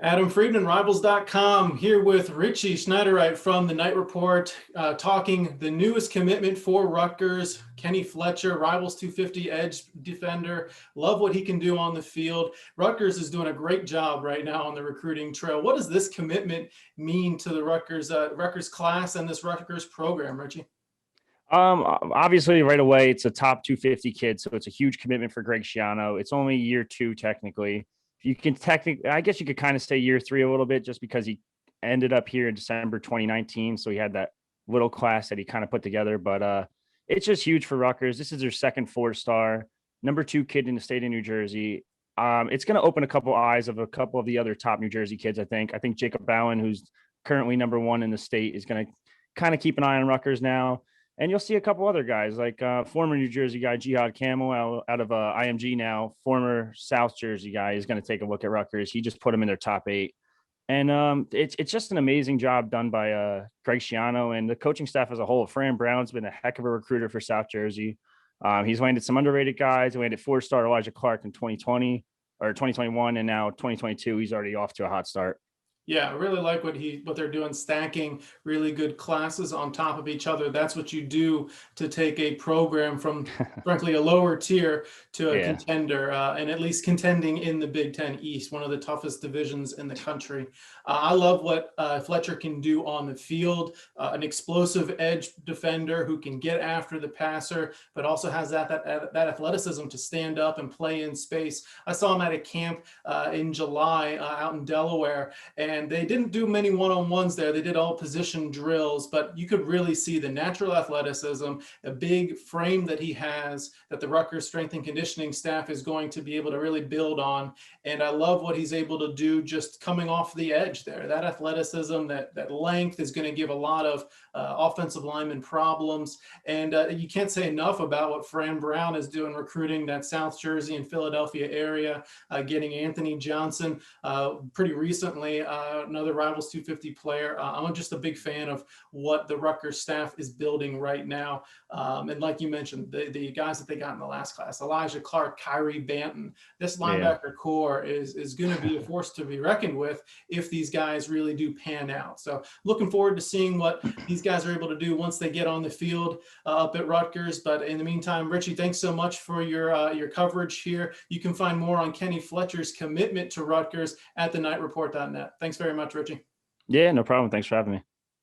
Adam Friedman, Rivals.com, here with Richie Schnyderite from the Knight Report, talking the newest commitment for Rutgers, Kenny Fletcher, Rivals 250 edge defender. Love what he can do on the field. Rutgers is doing a great job right now on the recruiting trail. What does this commitment mean to the Rutgers class and this Rutgers program, Richie? Obviously right away, it's a top 250 kid. So it's a huge commitment for Greg Schiano. It's only year two, technically. You can technically, I guess you could kind of say year three a little bit just because he ended up here in December 2019. So he had that little class that he kind of put together, but it's just huge for Rutgers. This is their second 4-star, number 2 kid in the state of New Jersey. It's going to open a couple eyes of a couple of the other top New Jersey kids. I think Jacob Bowen, who's currently number 1 in the state, is going to kind of keep an eye on Rutgers now. And you'll see a couple other guys like former New Jersey guy, Jihad Camel out of IMG now, former South Jersey guy is going to take a look at Rutgers. He just put him in their top 8. And it's just an amazing job done by Greg Schiano and the coaching staff as a whole. Fran Brown's been a heck of a recruiter for South Jersey. He's landed some underrated guys. He landed 4-star Elijah Clark in 2020 or 2021, and now 2022. He's already off to a hot start. Yeah, I really like what they're doing, stacking really good classes on top of each other. That's what you do to take a program from, frankly, a lower tier to a contender, and at least contending in the Big Ten East, one of the toughest divisions in the country. I love what Fletcher can do on the field, an explosive edge defender who can get after the passer, but also has that athleticism to stand up and play in space. I saw him at a camp in July out in Delaware, and they didn't do many one-on-ones there. They did all position drills, but you could really see the natural athleticism, a big frame that he has that the Rutgers strength and conditioning staff is going to be able to really build on. And I love what he's able to do just coming off the edge there. That athleticism, that length is going to give a lot of offensive lineman problems. And you can't say enough about what Fran Brown is doing recruiting that South Jersey and Philadelphia area, getting Anthony Johnson pretty recently, another Rivals 250 player. I'm just a big fan of what the Rutgers staff is building right now. And like you mentioned, the guys that they got in the last class, Elijah Clark, Kyrie Banton, this linebacker core is going to be a force to be reckoned with if these guys really do pan out. So looking forward to seeing what these guys are able to do once they get on the field up at Rutgers. But in the meantime, Richie, thanks so much for your coverage here. You can find more on Kenny Fletcher's commitment to Rutgers at thenighreport.net. Thanks very much, Richie. Yeah, no problem. Thanks for having me.